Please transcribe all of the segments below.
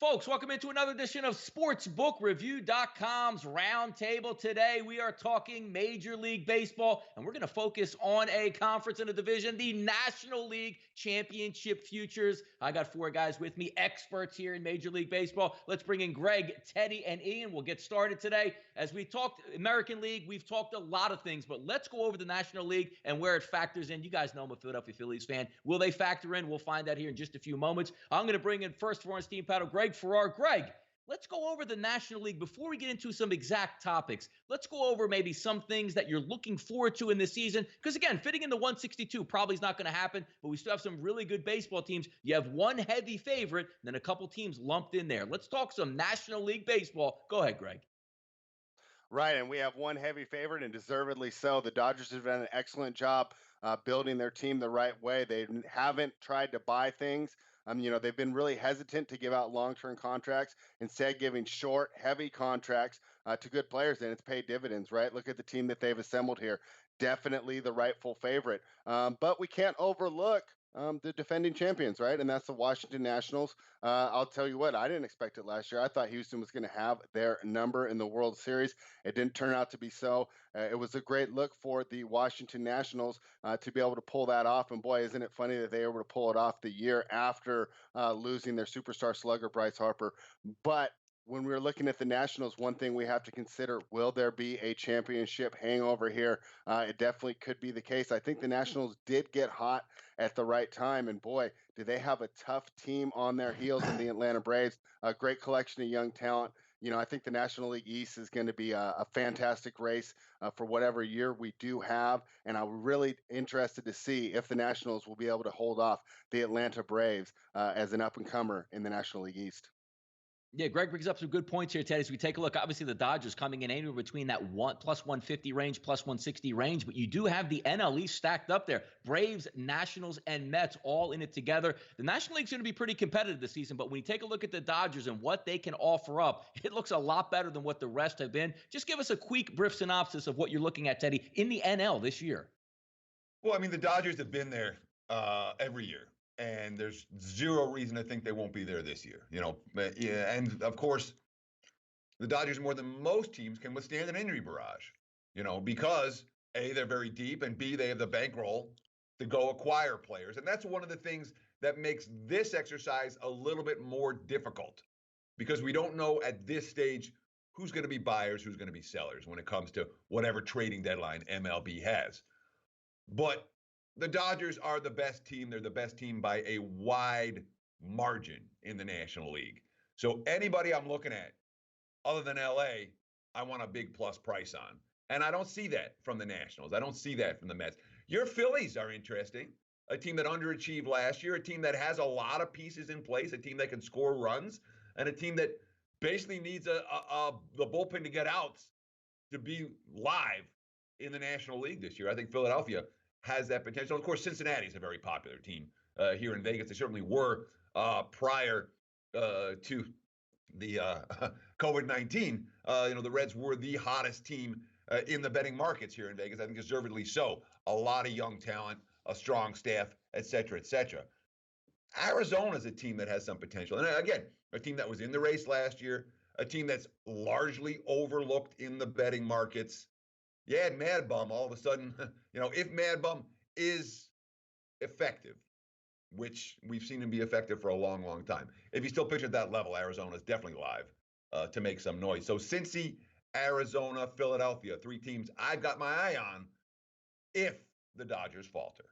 Folks, welcome into another edition of SportsbookReview.com's Roundtable. Today, we are talking Major League Baseball, and we're going to focus on a conference and a division, the National League Championship Futures. I got four guys with me, experts here in Major League Baseball. Let's bring in Greg, Teddy, and Ian. We'll get started today. As we talked American League, we've talked a lot of things, but let's go over the National League and where it factors in. You guys know I'm a Philadelphia Phillies fan. Will they factor in? We'll find out here in just a few moments. I'm going to bring in first for our steam paddle, Greg Farrar. Greg, let's go over the National League before we get into some exact topics. Let's go over maybe some things that you're looking forward to in this season. Because again, fitting in the 162 probably is not going to happen, but we still have some really good baseball teams. You have one heavy favorite, then a couple teams lumped in there. Let's talk some National League baseball. Go ahead, Greg. Right, and we have one heavy favorite, and deservedly so. The Dodgers have done an excellent job building their team the right way. They haven't tried to buy things. They've been really hesitant to give out long-term contracts, instead giving short, heavy contracts to good players, and it's paid dividends, right? Look at the team that they've assembled here. Definitely the rightful favorite. But we can't overlook the defending champions, right? And that's the Washington Nationals. I'll tell you what, I didn't expect it last year. I thought Houston was going to have their number in the World Series. It didn't turn out to be so. It was a great look for the Washington Nationals to be able to pull that off. And boy, isn't it funny that they were able to pull it off the year after losing their superstar slugger, Bryce Harper. But when we're looking at the Nationals, one thing we have to consider, will there be a championship hangover here? It definitely could be the case. I think the Nationals did get hot at the right time, and boy, do they have a tough team on their heels in the Atlanta Braves. A great collection of young talent. I think the National League East is going to be a fantastic race for whatever year we do have, and I'm really interested to see if the Nationals will be able to hold off the Atlanta Braves as an up-and-comer in the National League East. Yeah, Greg brings up some good points here, Ted. As we take a look, obviously the Dodgers coming in anywhere between that plus 150 range, plus 160 range, but you do have the NL East stacked up there. Braves, Nationals, and Mets all in it together. The National League's going to be pretty competitive this season, but when you take a look at the Dodgers and what they can offer up, it looks a lot better than what the rest have been. Just give us a quick brief synopsis of what you're looking at, Teddy, in the NL this year. Well, the Dodgers have been there every year. And there's zero reason to think they won't be there this year, And of course, the Dodgers more than most teams can withstand an injury barrage, because A, they're very deep, and B, they have the bankroll to go acquire players. And that's one of the things that makes this exercise a little bit more difficult, because we don't know at this stage who's going to be buyers, who's going to be sellers when it comes to whatever trading deadline MLB has. But the Dodgers are the best team. They're the best team by a wide margin in the National League. So anybody I'm looking at, other than LA, I want a big plus price on. And I don't see that from the Nationals. I don't see that from the Mets. Your Phillies are interesting. A team that underachieved last year, a team that has a lot of pieces in place, a team that can score runs, and a team that basically needs the bullpen to get outs to be live in the National League this year. I think Philadelphia has that potential. Of course, Cincinnati is a very popular team here in Vegas. They certainly were prior to the COVID-19. The Reds were the hottest team in the betting markets here in Vegas. I think deservedly so. A lot of young talent, a strong staff, et cetera, et cetera. Arizona is a team that has some potential. And again, a team that was in the race last year, a team that's largely overlooked in the betting markets. Yeah, and Mad Bum, all of a sudden, if Mad Bum is effective, which we've seen him be effective for a long, long time, if he's still pitching at that level, Arizona is definitely live to make some noise. So Cincy, Arizona, Philadelphia, three teams I've got my eye on if the Dodgers falter.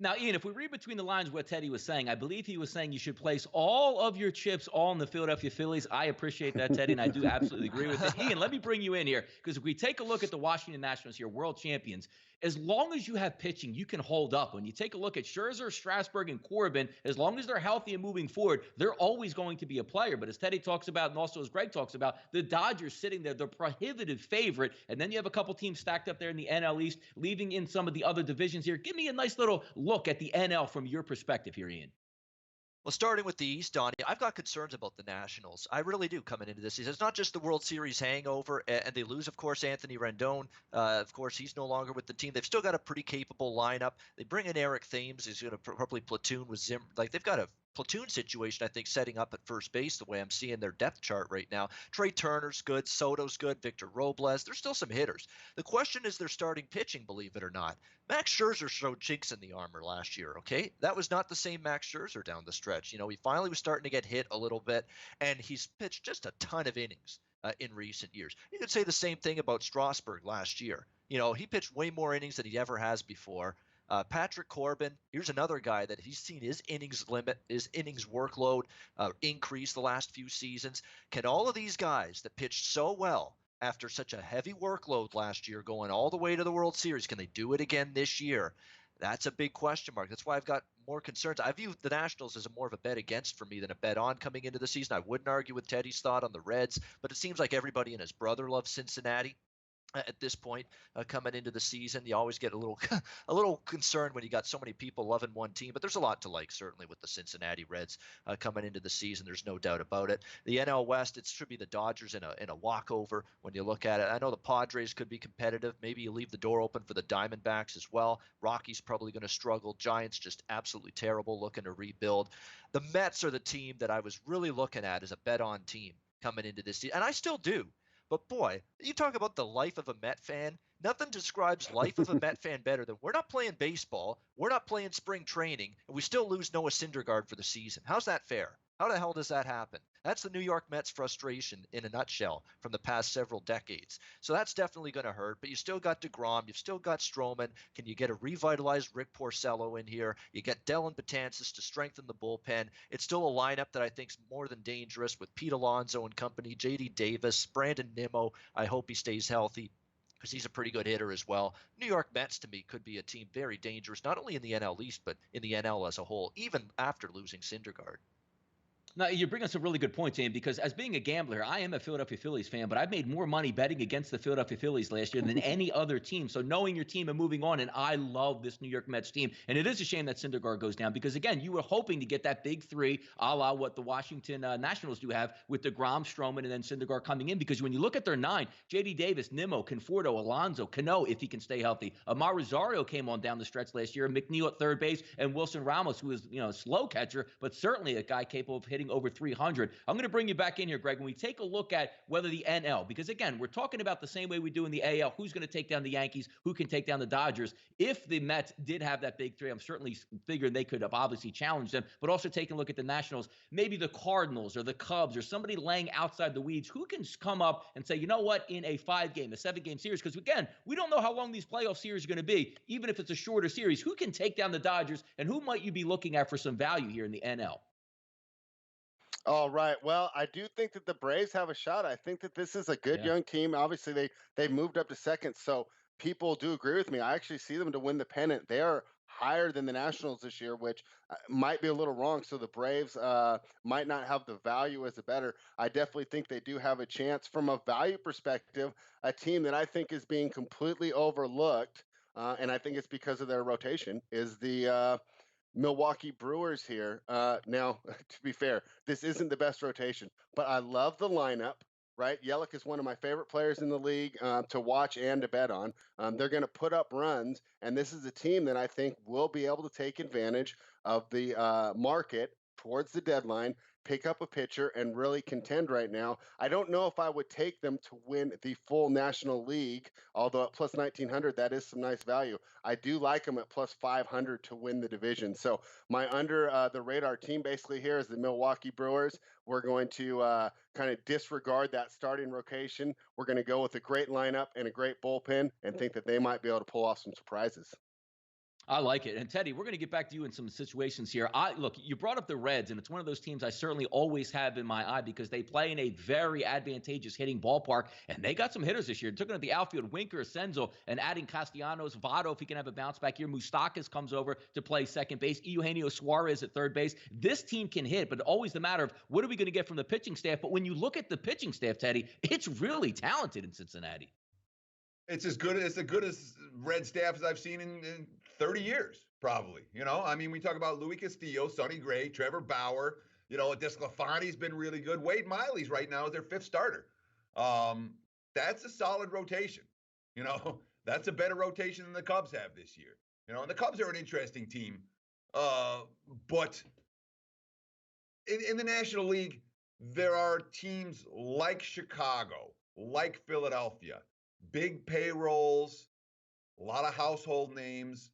Now, Ian, if we read between the lines what Teddy was saying, I believe he was saying you should place all of your chips all in the Philadelphia Phillies. I appreciate that, Teddy, and I do absolutely agree with it. Ian, let me bring you in here, because if we take a look at the Washington Nationals here, world champions, as long as you have pitching, you can hold up. When you take a look at Scherzer, Strasburg, and Corbin, as long as they're healthy and moving forward, they're always going to be a player. But as Teddy talks about, and also as Greg talks about, the Dodgers sitting there, the prohibitive favorite, and then you have a couple teams stacked up there in the NL East, leaving in some of the other divisions here. Give me a nice little look at the NL from your perspective here, Ian. Well, starting with the East, Donnie, I've got concerns about the Nationals. I really do coming into this season. It's not just the World Series hangover, and they lose, of course, Anthony Rendon. Of course, he's no longer with the team. They've still got a pretty capable lineup. They bring in Eric Thames. He's going to probably platoon with Zim. Like, they've got a platoon situation, I think, setting up at first base the way I'm seeing their depth chart right now. Trey Turner's good. Soto's good. Victor Robles. There's still some hitters. The question is their starting pitching, believe it or not. Max Scherzer showed chinks in the armor last year, okay? That was not the same Max Scherzer down the stretch. You know, he finally was starting to get hit a little bit, and he's pitched just a ton of innings in recent years. You could say the same thing about Strasburg last year. You know, he pitched way more innings than he ever has before. Patrick Corbin, here's another guy that he's seen his innings limit, his innings workload increase the last few seasons. Can all of these guys that pitched so well after such a heavy workload last year going all the way to the World Series, can they do it again this year? That's a big question mark. That's why I've got more concerns. I view the Nationals as more of a bet against for me than a bet on coming into the season. I wouldn't argue with Teddy's thought on the Reds, but it seems like everybody and his brother loves Cincinnati. At this point, coming into the season, you always get a little a little concerned when you got so many people loving one team, but there's a lot to like, certainly, with the Cincinnati Reds coming into the season. There's no doubt about it. The NL West, it should be the Dodgers in a walkover when you look at it. I know the Padres could be competitive. Maybe you leave the door open for the Diamondbacks as well. Rockies probably going to struggle. Giants just absolutely terrible, looking to rebuild. The Mets are the team that I was really looking at as a bet-on team coming into this season, and I still do. But boy, you talk about the life of a Met fan. Nothing describes life of a Met fan better than we're not playing baseball, we're not playing spring training, and we still lose Noah Syndergaard for the season. How's that fair? How the hell does that happen? That's the New York Mets frustration in a nutshell from the past several decades. So that's definitely going to hurt, but you still got DeGrom, you've still got Stroman. Can you get a revitalized Rick Porcello in here? You get Dellin Betances to strengthen the bullpen. It's still a lineup that I think is more than dangerous with Pete Alonso and company, J.D. Davis, Brandon Nimmo. I hope he stays healthy, because he's a pretty good hitter as well. New York Mets, to me, could be a team very dangerous, not only in the NL East, but in the NL as a whole, even after losing Syndergaard. Now, you bring up some really good points, Ian, because as being a gambler, I am a Philadelphia Phillies fan, but I've made more money betting against the Philadelphia Phillies last year than any other team. So knowing your team and moving on, and I love this New York Mets team. And it is a shame that Syndergaard goes down because, again, you were hoping to get that big three, a la what the Washington Nationals do have with DeGrom, Stroman, and then Syndergaard coming in. Because when you look at their nine, J.D. Davis, Nimmo, Conforto, Alonso, Cano, if he can stay healthy. Amar Rosario came on down the stretch last year, McNeil at third base, and Wilson Ramos, who is, a slow catcher, but certainly a guy capable of hitting over 300. I'm going to bring you back in here, Greg, when we take a look at whether the NL, because again, we're talking about the same way we do in the AL, who's going to take down the Yankees, who can take down the Dodgers. If the Mets did have that big three, I'm certainly figuring they could have obviously challenged them, but also taking a look at the Nationals, maybe the Cardinals or the Cubs or somebody laying outside the weeds, who can come up and say, you know what, in a 5-game, a 7-game series, because again, we don't know how long these playoff series are going to be, even if it's a shorter series, who can take down the Dodgers, and who might you be looking at for some value here in the NL? All right. Well, I do think that the Braves have a shot. I think that this is a good young team. Obviously, they moved up to second, so people do agree with me. I actually see them to win the pennant. They are higher than the Nationals this year, which might be a little wrong. So the Braves might not have the value as a better. I definitely think they do have a chance. From a value perspective, a team that I think is being completely overlooked, and I think it's because of their rotation, is the Milwaukee Brewers here. Now, to be fair, this isn't the best rotation, but I love the lineup, right? Yelich is one of my favorite players in the league to watch and to bet on. They're going to put up runs, and this is a team that I think will be able to take advantage of the market towards the deadline, pick up a pitcher, and really contend right now. I don't know if I would take them to win the full National League, although at plus 1,900, that is some nice value. I do like them at plus 500 to win the division. So my under the radar team basically here is the Milwaukee Brewers. We're going to kind of disregard that starting rotation. We're going to go with a great lineup and a great bullpen and think that they might be able to pull off some surprises. I like it. And Teddy, we're going to get back to you in some situations here. Look, you brought up the Reds, and it's one of those teams I certainly always have in my eye because they play in a very advantageous hitting ballpark, and they got some hitters this year. Took it at the outfield, Winker, Senzel, and adding Castellanos, Votto, if he can have a bounce back here. Moustakas comes over to play second base. Eugenio Suarez at third base. This team can hit, but always the matter of what are we going to get from the pitching staff? But when you look at the pitching staff, Teddy, it's really talented in Cincinnati. It's as good as Red staff as I've seen in 30 years. probably. I mean, we talk about Louis Castillo, Sonny Gray, Trevor Bauer. Desclafani's been really good. Wade Miley's right now is their 5th starter. That's a solid rotation. That's a better rotation than the Cubs have this year. And the Cubs are an interesting team. But in the National League, there are teams like Chicago, like Philadelphia, big payrolls, a lot of household names.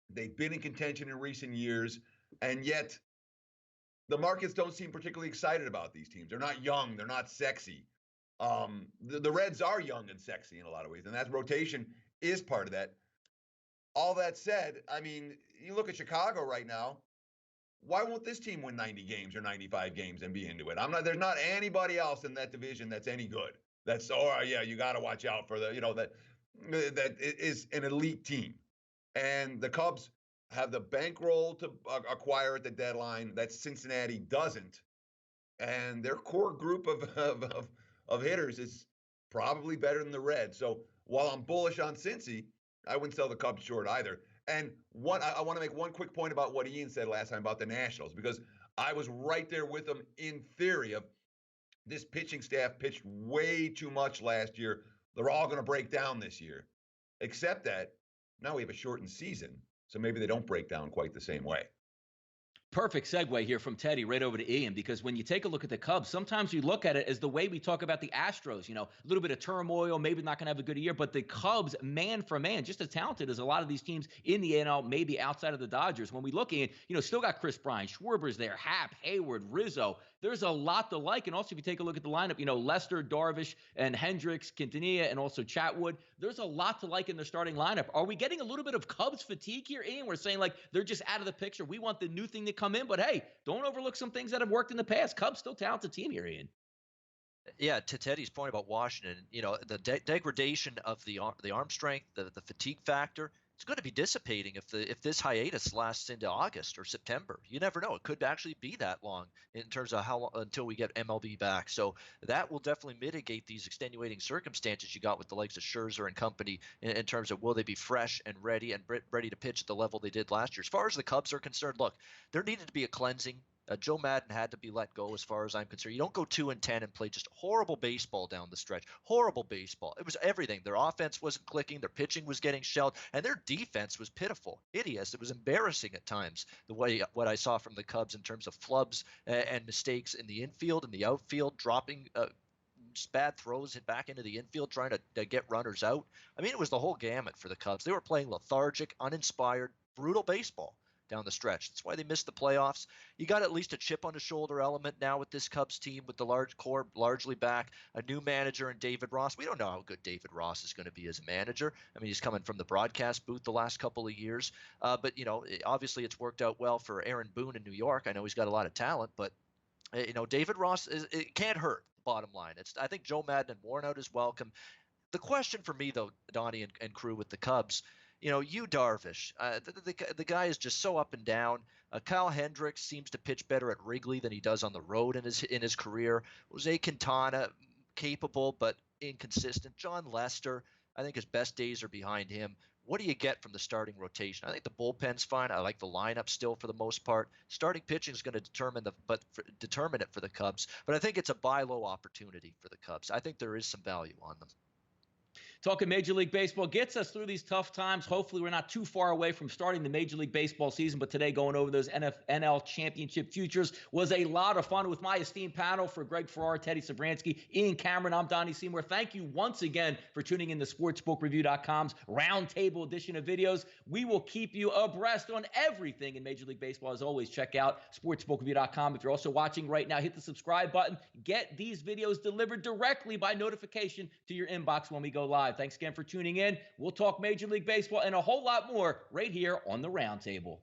They've been in contention in recent years, and yet the markets don't seem particularly excited about these teams. They're not young. They're not sexy. The Reds are young and sexy in a lot of ways, and that rotation is part of that. All that said, I mean, you look at Chicago right now. Why won't this team win 90 games or 95 games and be into it? There's not anybody else in that division that's any good. You got to watch out for that is an elite team. And the Cubs have the bankroll to acquire at the deadline that Cincinnati doesn't. And their core group of hitters is probably better than the Reds. So while I'm bullish on Cincy, I wouldn't sell the Cubs short either. And I want to make one quick point about what Ian said last time about the Nationals, because I was right there with him in theory of this pitching staff pitched way too much last year. They're all going to break down this year, except that now we have a shortened season, so maybe they don't break down quite the same way. Perfect segue here from Teddy right over to Ian, because when you take a look at the Cubs, sometimes you look at it as the way we talk about the Astros, a little bit of turmoil, maybe not going to have a good year, but the Cubs, man for man, just as talented as a lot of these teams in the NL, maybe outside of the Dodgers. When we look in, still got Chris Bryant, Schwarber's there, Happ, Hayward, Rizzo. There's a lot to like. And also, if you take a look at the lineup, Lester, Darvish, and Hendricks, Quintanilla, and also Chatwood, there's a lot to like in the starting lineup. Are we getting a little bit of Cubs fatigue here, Ian? We're saying, like, they're just out of the picture. We want the new thing to come in. But, hey, don't overlook some things that have worked in the past. Cubs still talented team here, Ian. Yeah, to Teddy's point about Washington, the degradation of the arm strength, the fatigue factor, it's going to be dissipating if this hiatus lasts into August or September. You never know. It could actually be that long in terms of how long until we get MLB back. So that will definitely mitigate these extenuating circumstances you got with the likes of Scherzer and company in terms of will they be fresh and ready to pitch at the level they did last year. As far as the Cubs are concerned, look, there needed to be a cleansing. Joe Madden had to be let go as far as I'm concerned. You don't go 2-10 and play just horrible baseball down the stretch. Horrible baseball. It was everything. Their offense wasn't clicking. Their pitching was getting shelled. And their defense was pitiful. Hideous. It was embarrassing at times, what I saw from the Cubs in terms of flubs and mistakes in the infield and the outfield, dropping bad throws back into the infield, trying to get runners out. I mean, it was the whole gamut for the Cubs. They were playing lethargic, uninspired, brutal baseball down the stretch. That's why they missed the playoffs. You got at least a chip on the shoulder element now with this Cubs team, with the large core largely back, a new manager in David Ross. We don't know how good David Ross is going to be as a manager. I mean, he's coming from the broadcast booth the last couple of years. But, obviously it's worked out well for Aaron Boone in New York. I know he's got a lot of talent, but, David Ross, it can't hurt, bottom line. I think Joe Madden and Warnout is welcome. The question for me, though, Donnie and crew with the Cubs, Darvish, the guy is just so up and down. Kyle Hendricks seems to pitch better at Wrigley than he does on the road in his career. Jose Quintana, capable but inconsistent. John Lester, I think his best days are behind him. What do you get from the starting rotation? I think the bullpen's fine. I like the lineup still for the most part. Starting pitching is going to determine it for the Cubs. But I think it's a buy low opportunity for the Cubs. I think there is some value on them. Talking Major League Baseball gets us through these tough times. Hopefully, we're not too far away from starting the Major League Baseball season. But today, going over those NL Championship futures was a lot of fun with my esteemed panel. For Greg Farrar, Teddy Sabransky, Ian Cameron, I'm Donnie Seymour. Thank you once again for tuning in to SportsbookReview.com's Roundtable edition of videos. We will keep you abreast on everything in Major League Baseball. As always, check out SportsbookReview.com. If you're also watching right now, hit the subscribe button. Get these videos delivered directly by notification to your inbox when we go live. Thanks again for tuning in. We'll talk Major League Baseball and a whole lot more right here on the Roundtable.